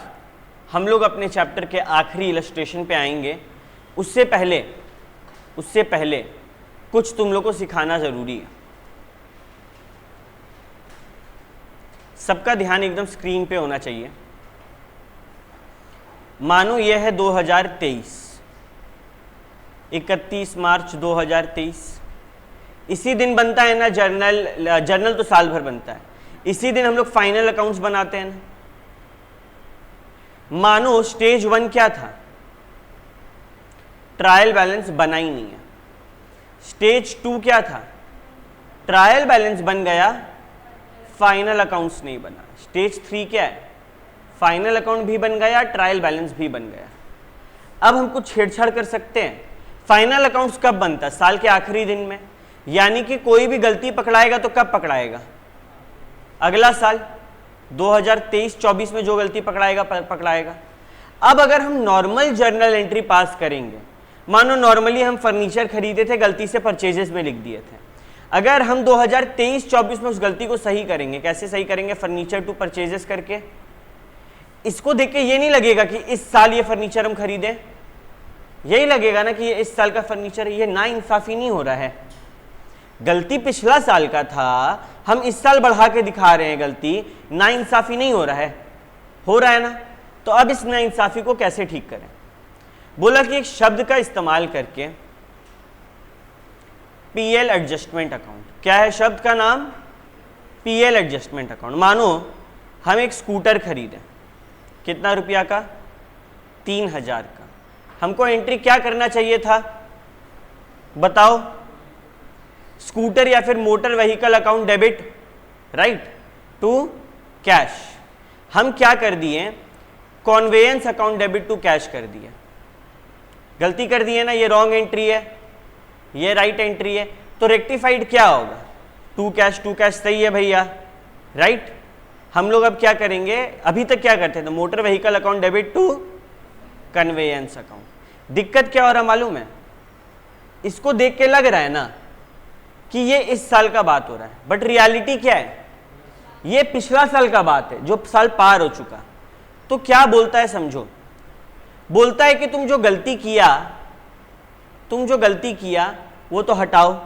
हम लोग अपने चैप्टर के आखिरी इलस्ट्रेशन पे आएंगे। उससे पहले कुछ तुम लोग को सिखाना जरूरी है। सबका ध्यान एकदम स्क्रीन पे होना चाहिए। मानो यह है 2023, 31 मार्च 2023। इसी दिन बनता है ना जर्नल तो साल भर बनता है, इसी दिन हम लोग फाइनल अकाउंट्स बनाते हैं ना। मानो स्टेज 1 क्या था, ट्रायल बैलेंस बना ही नहीं है। स्टेज 2 क्या था, ट्रायल बैलेंस बन गया, फाइनल अकाउंट्स नहीं बना। स्टेज 3 क्या है, फाइनल अकाउंट भी बन गया, ट्रायल बैलेंस भी बन गया। अब हम कुछ छेड़छाड़ कर सकते हैं। फाइनल अकाउंट्स कब बनता है, साल के आखिरी दिन में, यानी कि कोई भी गलती पकड़ाएगा तो कब पकड़ाएगा, अगला साल 2023-24 में जो गलती पकड़ाएगा। अब अगर हम नॉर्मल जर्नल एंट्री पास करेंगे, मानो नॉर्मली हम फर्नीचर खरीदे थे, गलती से परचेजेस में लिख दिए थे, अगर हम 2023-24 में उस गलती को सही करेंगे, कैसे सही करेंगे, फर्नीचर टू परचेजेस करके। इसको देख के ये नहीं लगेगा कि इस साल ये फर्नीचर हम खरीदें, यही लगेगा ना कि ये इस साल का फर्नीचर है। ये ना इंसाफी नहीं हो रहा है, गलती पिछला साल का था, हम इस साल बढ़ा के दिखा रहे हैं, गलती ना इंसाफी नहीं हो रहा है ना। तो अब इस ना इंसाफी को कैसे ठीक करें। बोला कि एक शब्द का इस्तेमाल करके, पीएल एडजस्टमेंट अकाउंट। क्या है शब्द का नाम, पीएल एडजस्टमेंट अकाउंट। मानो हम एक स्कूटर खरीदें, कितना रुपया का, 3000 का। हमको एंट्री क्या करना चाहिए था, बताओ, स्कूटर या फिर motor vehicle account debit, right, to cash. हम क्या कर दिए, conveyance account debit to cash कर दिए। गलती कर दी है ना, ये रॉन्ग एंट्री है, ये राइट एंट्री है, तो रेक्टिफाइड क्या होगा, टू कैश सही है भैया, राइट। हम लोग अब क्या करेंगे, अभी तक क्या करते थे, motor vehicle account debit to conveyance account. दिक्कत क्या हो रहा मालूम है, इसको देख के लग रहा है ना कि ये इस साल का बात हो रहा है, बट रियलिटी क्या है, ये पिछला साल का बात है, जो साल पार हो चुका। तो क्या बोलता है समझो, बोलता है कि तुम जो गलती किया वो तो हटाओ,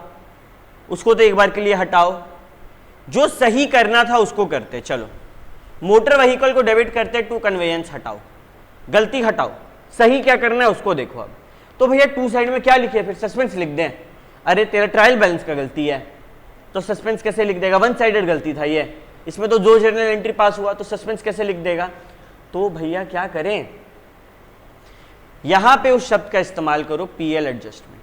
उसको तो एक बार के लिए हटाओ, जो सही करना था उसको करते। चलो, मोटर व्हीकल को डेबिट करते टू कन्वेयंस, हटाओ, गलती हटाओ, सही क्या करना है उसको देखो। अब तो भैया टू साइड में क्या लिखे, फिर सस्पेंस लिख दें। अरे तेरा ट्रायल बैलेंस का गलती है तो सस्पेंस कैसे लिख देगा, वन साइडेड गलती था ये, इसमें तो दो जर्नल एंट्री पास हुआ, तो सस्पेंस कैसे लिख देगा। तो भैया क्या करें, यहां पे उस शब्द का इस्तेमाल करो, पीएल एडजस्टमेंट।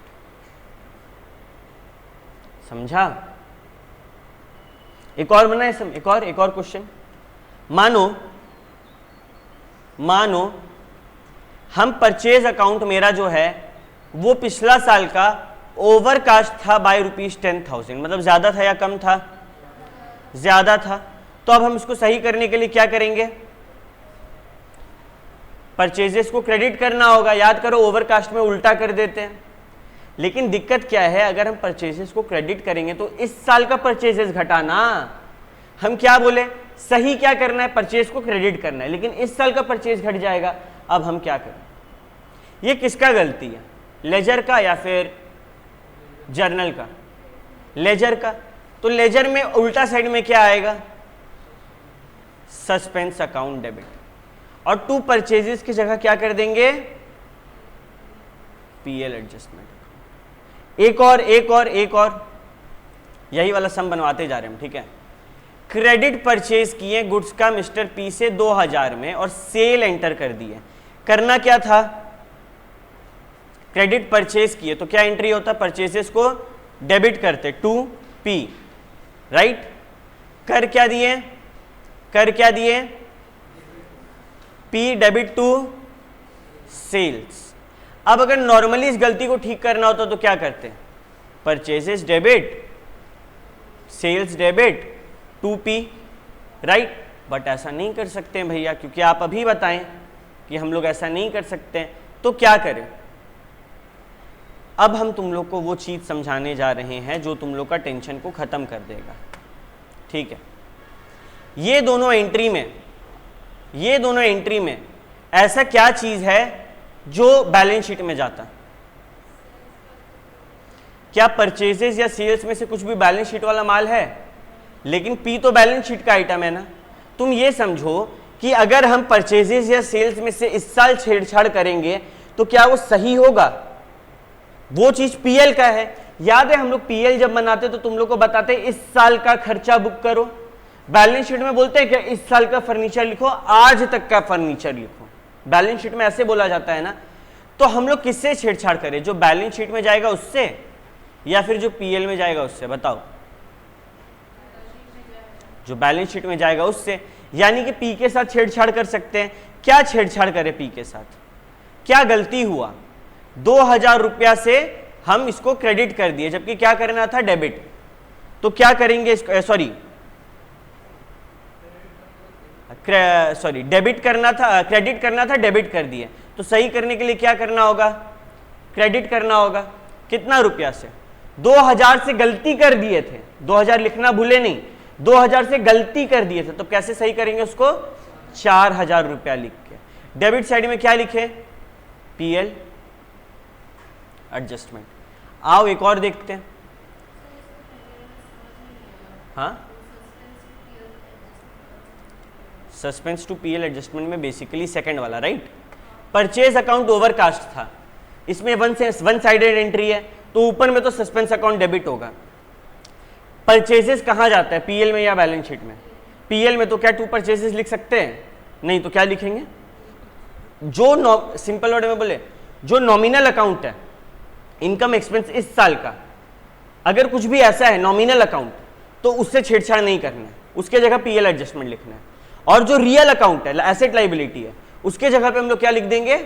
समझा। एक और बनाए, एक और क्वेश्चन। मानो हम परचेज अकाउंट, मेरा जो है वो पिछला साल का ओवरकास्ट था बाय ₹10,000, मतलब ज्यादा था या कम था, ज्यादा था। तो अब हम इसको सही करने के लिए क्या करेंगे, परचेजेस को क्रेडिट करना होगा। याद करो, ओवरकास्ट में उल्टा कर देते हैं। लेकिन दिक्कत क्या है, अगर हम परचेजेस को क्रेडिट करेंगे तो इस साल का परचेजेस घटाना। हम क्या बोले, सही क्या करना है, परचेज को क्रेडिट करना है, लेकिन इस साल का परचेज घट जाएगा। अब हम क्या करें, ये किसका गलती है, लेजर का या फिर जर्नल का, लेजर का। तो लेजर में उल्टा साइड में क्या आएगा, सस्पेंस अकाउंट डेबिट, और टू परचेजेस की जगह क्या कर देंगे, पीएल एडजस्टमेंट। एक और यही वाला सम बनवाते जा रहे हैं हम, ठीक है। क्रेडिट परचेज किए गुड्स का मिस्टर पी से 2000 में और सेल एंटर कर दिए। करना क्या था, क्रेडिट परचेज किए तो क्या एंट्री होता, परचेजेस को डेबिट करते टू पी, राइट। कर क्या दिए, पी डेबिट टू सेल्स। अब अगर नॉर्मली इस गलती को ठीक करना होता तो क्या करते, purchases debit, sales debit to P, right. But ऐसा नहीं कर सकते हैं भैया, क्योंकि आप अभी बताएं कि हम लोग ऐसा नहीं कर सकते हैं। तो क्या करें, अब हम तुम लोग को वो चीज समझाने जा रहे हैं जो तुम लोग का टेंशन को खत्म कर देगा, ठीक है। ये दोनों एंट्री में ऐसा क्या चीज है जो बैलेंस शीट में जाता, क्या परचेजेस या सेल्स में से कुछ भी बैलेंस शीट वाला माल है, लेकिन पी तो बैलेंस शीट का आइटम है ना। तुम ये समझो कि अगर हम परचेजेस या सेल्स में से इस साल छेड़छाड़ करेंगे तो क्या वो सही होगा, वो चीज पीएल का है। याद है हम लोग पीएल जब बनाते तो तुम लोग को बताते इस साल का खर्चा बुक करो, बैलेंस शीट में बोलते हैं कि इस साल का फर्नीचर लिखो, आज तक का फर्नीचर लिखो, बैलेंस शीट में ऐसे बोला जाता है ना। तो हम लोग किससे छेड़छाड़ करें, जो बैलेंस शीट में जाएगा उससे या फिर जो पीएल में जाएगा उससे, बताओ। जो बैलेंस शीट में जाएगा उससे, यानी कि पी के साथ छेड़छाड़ कर सकते हैं। क्या छेड़छाड़ करें पी के साथ, क्या गलती हुआ, 2000 रुपया से हम इसको क्रेडिट कर दिए जबकि क्या करना था, डेबिट। तो क्या करेंगे इसको, सॉरी डेबिट करना था, क्रेडिट करना था, डेबिट कर दिए। तो सही करने के लिए क्या करना होगा, क्रेडिट करना होगा। कितना रुपया से, 2000 से गलती कर दिए थे, 2000 लिखना भूले नहीं, 2000 से गलती कर दिए थे। तो कैसे सही करेंगे उसको, 4000 रुपया लिख के। डेबिट साइड में क्या लिखे, पीएल एडजस्टमेंट। आओ एक और देखते हैं। हाँ, सस्पेंस टू पीएल एडजस्टमेंट में बेसिकली सेकंड वाला, राइट। परचेज अकाउंट ओवरकास्ट था, इसमें वन साइडेड एंट्री है, तो ऊपर में तो सस्पेंस अकाउंट डेबिट होगा। परचेजेस कहाँ जाता है, पीएल में या बैलेंस शीट में, पीएल में तो क्या टू परचेजेस लिख सकते हैं, नहीं तो क्या लिखेंगे, जो सिंपल वर्ड में बोले जो नॉमिनल अकाउंट है, इनकम एक्सपेंस इस साल का, अगर कुछ भी ऐसा है नॉमिनल अकाउंट तो उससे छेड़छाड़ नहीं करना है, उसके जगह पीएल एडजस्टमेंट लिखना है। और जो रियल अकाउंट है, एसेट लाइबिलिटी है, उसके जगह पे हम लोग क्या लिख देंगे,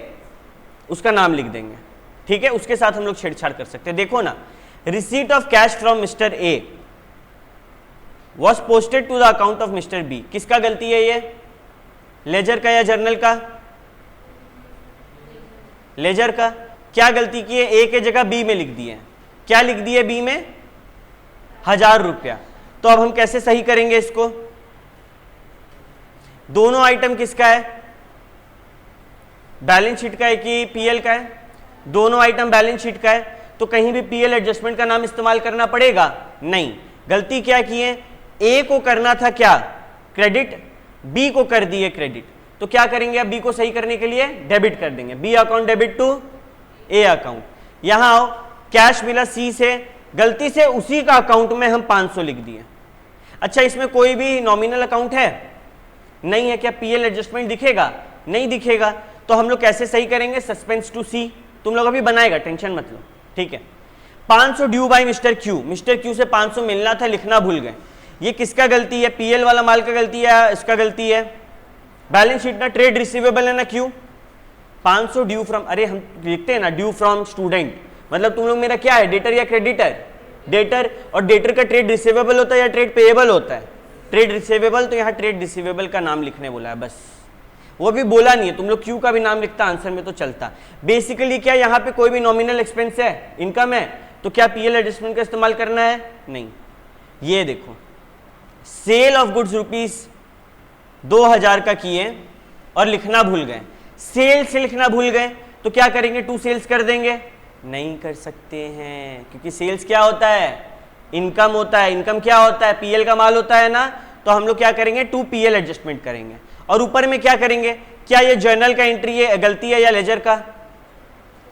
उसका नाम लिख देंगे। ठीक है, उसके साथ हम लोग छेड़छाड़ कर सकते हैं। देखो ना, receipt of cash from mister A was posted to the account of mister B. किसका गलती है ये, लेजर का या जर्नल का? लेजर का। क्या गलती की है, ए के जगह बी में लिख दिए। क्या लिख दिए बी में? 1000 रुपया। तो अब हम कैसे सही करेंगे इसको? दोनों आइटम किसका है, बैलेंस शीट का है कि पीएल का है? दोनों आइटम बैलेंस शीट का है, तो कहीं भी पीएल एडजस्टमेंट का नाम इस्तेमाल करना पड़ेगा? नहीं। गलती क्या की है, ए को करना था क्या, क्रेडिट, बी को कर दिए क्रेडिट। तो क्या करेंगे, अब बी को सही करने के लिए डेबिट कर देंगे, B account debit to A account. यहां आओ, कैश मिला सी से, गलती से उसी का अकाउंट में हम 500 लिख दिए। अच्छा, इसमें कोई भी नॉमिनल अकाउंट है? नहीं है। क्या पीएल एडजस्टमेंट दिखेगा? नहीं दिखेगा। तो हम लोग कैसे सही करेंगे, सस्पेंस टू सी। तुम लोग अभी बनाएगा, टेंशन मत लो। ठीक है, 500 due by mister Q. Mister Q से 500 मिलना था, लिखना भूल गए। ये किसका गलती है, पीएल वाला माल का गलती है, इसका गलती है? बैलेंस शीट ना ट्रेड रिसीवेबल है ना क्यू। 500 ड्यू फ्रॉम, अरे हम लिखते हैं ना ड्यू फ्रॉम स्टूडेंट, मतलब तुम लोग मेरा क्या है, डेटर या क्रेडिटर? डेटर। और डेटर का ट्रेड रिसीवेबल होता है या ट्रेड पेएबल होता है? Trade receivable. तो यहाँ ट्रेड रिसीवेबल का नाम लिखने बोला है, बस। वो भी बोला नहीं है, तुम लोग क्यू का भी नाम लिखता आंसर में तो चलता। बेसिकली क्या यहाँ पे कोई भी नॉमिनल एक्सपेंस है, इनकम है, तो क्या पीएल एडजस्टमेंट का इस्तेमाल करना है? नहीं। ये देखो, सेल ऑफ गुड्स ₹2000 का किए और लिखना भूल गए, सेल से लिखना भूल गए, तो क्या करेंगे, टू सेल्स कर देंगे? नहीं कर सकते हैं, क्योंकि सेल्स क्या होता है, इनकम होता है। इनकम क्या होता है, पीएल का माल होता है ना। तो हम लोग क्या करेंगे, टू पीएल एडजस्टमेंट करेंगे। और ऊपर में क्या करेंगे, क्या ये जर्नल का एंट्री है, गलती है, या लेजर का?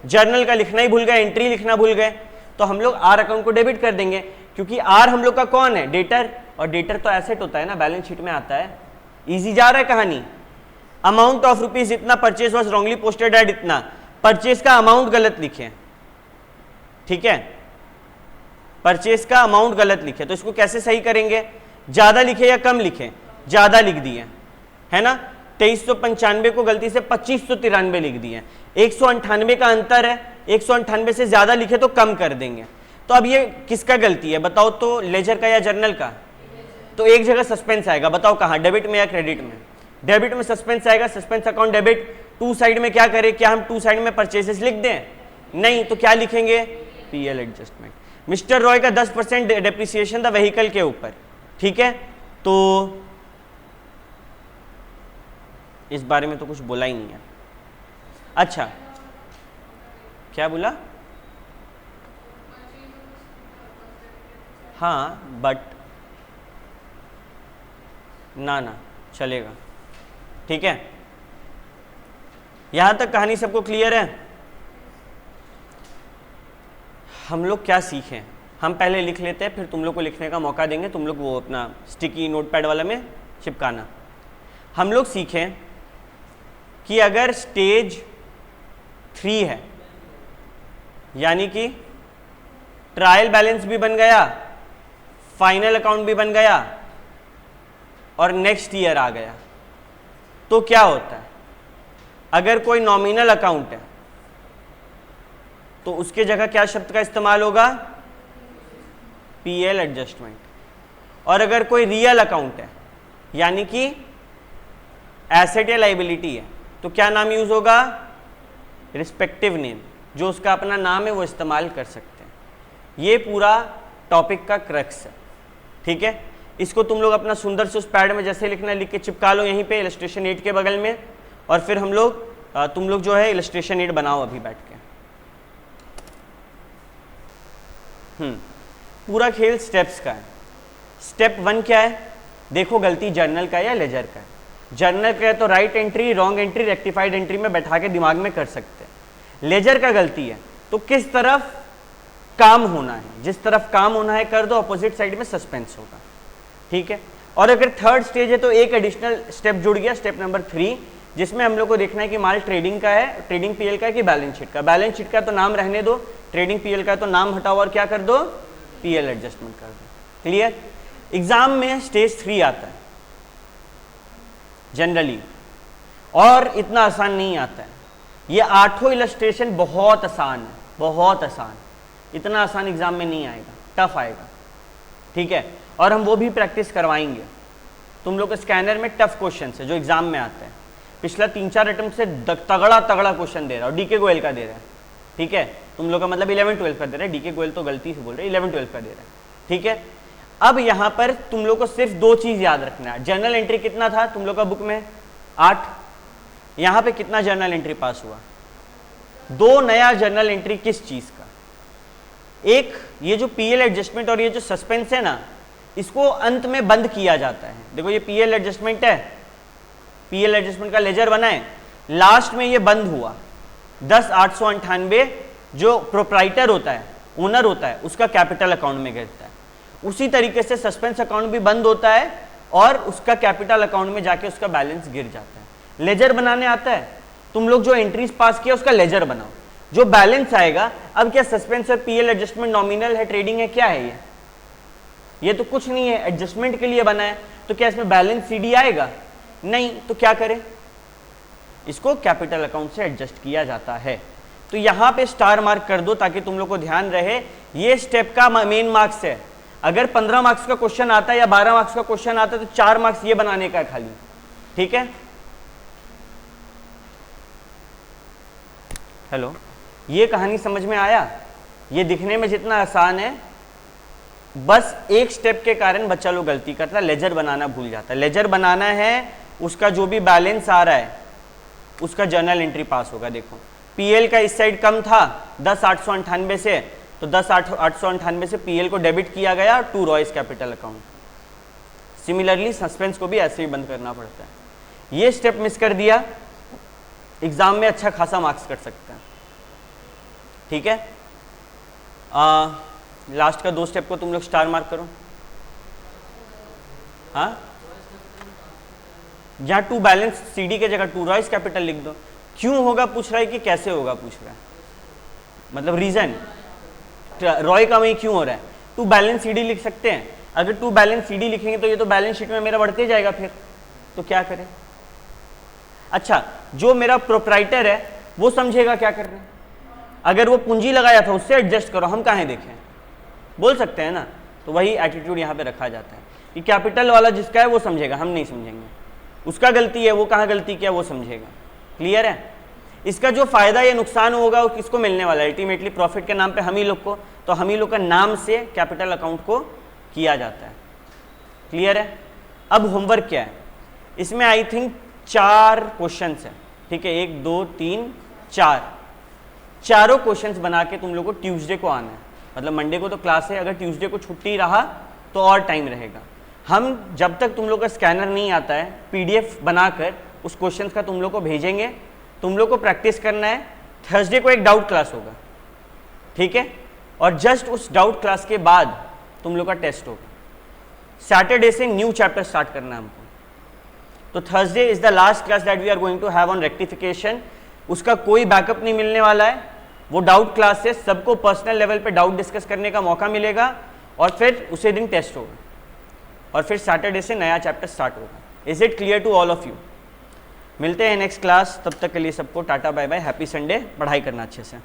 जर्नल का लिखना ही भूल गए, एंट्री लिखना भूल गए, तो हम लोग आर अकाउंट को डेबिट कर देंगे, क्योंकि आर हम लोग का कौन है, डेटर। और डेटर तो एसेट होता है ना, बैलेंस शीट में आता है। इजी जा रहा है कहानी। अमाउंट ऑफ रुपीज इतना, purchase was wrongly posted at इतना, परचेज का अमाउंट गलत लिखे। ठीक है, परचेज का अमाउंट गलत लिखे, तो इसको कैसे सही करेंगे, ज्यादा लिखे या कम लिखे? ज्यादा लिख दिए, है ना। 2395 को गलती से 2593 लिख दिए। 198 का अंतर है, 198 से ज्यादा लिखे तो कम कर देंगे। तो अब ये किसका गलती है बताओ तो, लेजर का या जर्नल का? तो एक जगह सस्पेंस आएगा, बताओ कहां, डेबिट में या क्रेडिट में? डेबिट में सस्पेंस आएगा, suspense account debit. To side में क्या करें, क्या हम टू साइड में परचेसेस लिख दें? नहीं। तो क्या लिखेंगे, पीएल एडजस्टमेंट। मिस्टर रॉय का 10% डेप्रिसिएशन था व्हीकल के ऊपर। ठीक है, तो इस बारे में तो कुछ बोला ही नहीं है। अच्छा, क्या बोला? हाँ, बट ना चलेगा। ठीक है, यहां तक कहानी सबको क्लियर है? हम लोग क्या सीखें, हम पहले लिख लेते हैं, फिर तुम लोग को लिखने का मौका देंगे। तुम लोग वो अपना स्टिकी नोटपैड वाला में चिपकाना। हम लोग सीखें कि अगर स्टेज 3 है, यानी कि ट्रायल बैलेंस भी बन गया, फाइनल अकाउंट भी बन गया और नेक्स्ट ईयर आ गया, तो क्या होता है, अगर कोई नॉमिनल अकाउंट है तो उसके जगह क्या शब्द का इस्तेमाल होगा, पीएल एडजस्टमेंट। और अगर कोई रियल अकाउंट है, यानी कि एसेट या लाइबिलिटी है, तो क्या नाम यूज होगा, रिस्पेक्टिव नेम, जो उसका अपना नाम है वो इस्तेमाल कर सकते हैं। ये पूरा टॉपिक का क्रक्स है। ठीक है, इसको तुम लोग अपना सुंदर से उस पैड में जैसे लिखना लिख के चिपका लो यहीं पे इलस्ट्रेशन 8 के बगल में, और फिर हम लोग तुम लोग जो है इलस्ट्रेशन 8 बनाओ अभी बैठ के। पूरा खेल स्टेप्स का है। स्टेप 1 क्या है, देखो गलती जर्नल का या लेजर का है। जर्नल का है तो right entry, wrong entry, rectified entry में बैठा के दिमाग में कर सकते हैं। लेजर का गलती है तो किस तरफ काम होना है, जिस तरफ काम होना है कर दो, अपोजिट साइड में सस्पेंस होगा। ठीक है, और अगर थर्ड स्टेज है तो एक एडिशनल स्टेप जुड़ गया, स्टेप नंबर 3, जिसमें हम लोग को देखना है कि माल ट्रेडिंग का है, ट्रेडिंग पीएल का है कि बैलेंस शीट का। बैलेंस शीट का तो नाम रहने दो, ट्रेडिंग पीएल का है तो नाम हटाओ और क्या कर दो, पीएल एडजस्टमेंट कर दो। क्लियर। एग्जाम में स्टेज 3 आता है जनरली, और इतना आसान नहीं आता है। ये 8 इलस्ट्रेशन बहुत आसान है, बहुत आसान, इतना आसान एग्जाम में नहीं आएगा, टफ आएगा, ठीक है। और हम वो भी प्रैक्टिस करवाएंगे। तुम लोग स्कैनर में टफ क्वेश्चन है जो एग्जाम में आता है, पिछला 3-4 अटेम्प्ट से तगड़ा तगड़ा क्वेश्चन दे रहा है, और डीके गोयल का दे रहा है, ठीक है। तुम लोग का मतलब 11-12 का दे रहा है, डीके गोयल तो गलती से बोल रहे हैं, 11-12 का दे रहा है, ठीक है। अब यहाँ पर तुम लोग को सिर्फ 2 चीज याद रखना है। जर्नल एंट्री कितना था तुम लोग का बुक में, 8। यहाँ पे कितना जर्नल एंट्री पास हुआ, 2 नया जर्नल एंट्री किस चीज का, एक ये जो पीएल एडजस्टमेंट और ये जो सस्पेंस है ना, इसको अंत में बंद किया जाता है। देखो ये पीएल एडजस्टमेंट है, पीएल एडजस्टमेंट का लेजर बना है, लास्ट में ये बंद हुआ 10,898 जो प्रोप्राइटर होता है, ओनर होता है, उसका कैपिटल अकाउंट में गिरता है। उसी तरीके से सस्पेंस अकाउंट भी बंद होता है और उसका कैपिटल अकाउंट में जाके उसका बैलेंस गिर जाता है। लेजर बनाने आता है, तुम लोग जो एंट्रीज पास किया उसका लेजर बनाओ, जो बैलेंस आएगा। अब क्या सस्पेंस और पीएल एडजस्टमेंट नॉमिनल है, ट्रेडिंग है, क्या है ये तो कुछ नहीं है, एडजस्टमेंट के लिए बना है, तो क्या इसमें बैलेंस सीडी आएगा, नहीं, तो क्या करें, इसको कैपिटल अकाउंट से एडजस्ट किया जाता है। तो यहां पे स्टार मार्क कर दो ताकि तुम लोग को ध्यान रहे, ये स्टेप का मेन मार्क्स है। अगर 15 मार्क्स का क्वेश्चन आता है या 12 मार्क्स का क्वेश्चन आता है तो 4 मार्क्स ये बनाने का है खाली, ठीक है। हेलो, ये कहानी समझ में आया। ये दिखने में जितना आसान है, बस एक स्टेप के कारण बच्चा लोग गलती करता है, लेजर बनाना भूल जाता है। लेजर बनाना है, उसका जो भी बैलेंस आ रहा है उसका जर्नल एंट्री पास होगा। देखो पीएल का इस साइड कम था 10,898 से, तो 10,898 से पीएल को डेबिट किया गया to Royce capital account. Similarly suspense को भी ऐसे ही बंद करना पड़ता है। ये स्टेप मिस कर दिया, एग्जाम में अच्छा खासा मार्क्स कर सकता है, ठीक है। लास्ट का 2 स्टेप को तुम लोग स्टार मार्क करो। हाँ, जहां टू बैलेंस सीडी के जगह टू रॉयस कैपिटल लिख दो। क्यों होगा पूछ रहा है कि कैसे होगा पूछ रहा है, मतलब रीजन रॉय का वही क्यों हो रहा है। टू बैलेंस सीडी लिख सकते हैं, अगर टू बैलेंस सीडी लिखेंगे तो ये तो बैलेंस शीट में मेरा बढ़ते जाएगा, फिर तो क्या करें। अच्छा, जो मेरा प्रोप्राइटर है वो समझेगा क्या करना है, अगर वो पूंजी लगाया था उससे एडजस्ट करो, हम कहाँ देखें, बोल सकते हैं ना। तो वही एटीट्यूड यहाँ पे रखा जाता है कि कैपिटल वाला जिसका है वो समझेगा, हम नहीं समझेंगे, उसका गलती है, वो कहाँ गलती किया वो समझेगा। क्लियर है। इसका जो फायदा या नुकसान होगा वो किसको मिलने वाला है, अल्टीमेटली प्रॉफिट के नाम पे हम ही लोग को, तो हम ही लोग का नाम से कैपिटल अकाउंट को किया जाता है। क्लियर है। अब होमवर्क क्या है, इसमें आई थिंक 4 क्वेश्चन है, ठीक है, 1 2 3 4, चारों क्वेश्चंस बना के तुम लोग को ट्यूसडे को आना है। मतलब मंडे को तो क्लास है, अगर ट्यूसडे को छुट्टी रहा तो और टाइम रहेगा। हम जब तक तुम लोग का स्कैनर नहीं आता है, पीडीएफ बनाकर उस क्वेश्चंस का तुम लोग को भेजेंगे, तुम लोग को प्रैक्टिस करना है। थर्सडे को एक डाउट क्लास होगा, ठीक है, और जस्ट उस डाउट क्लास के बाद तुम लोग का टेस्ट होगा। सैटरडे से न्यू चैप्टर स्टार्ट करना है हमको। तो Thursday is the last class that we are going to have on rectification. उसका कोई बैकअप नहीं मिलने वाला है, वो डाउट क्लास से सबको पर्सनल लेवल पे डाउट डिस्कस करने का मौका मिलेगा, और फिर उसी दिन टेस्ट होगा, और फिर सैटरडे से नया चैप्टर स्टार्ट होगा। Is it clear to all of you. मिलते हैं नेक्स्ट क्लास, तब तक के लिए सबको tata bye bye, happy Sunday, पढ़ाई करना अच्छे से।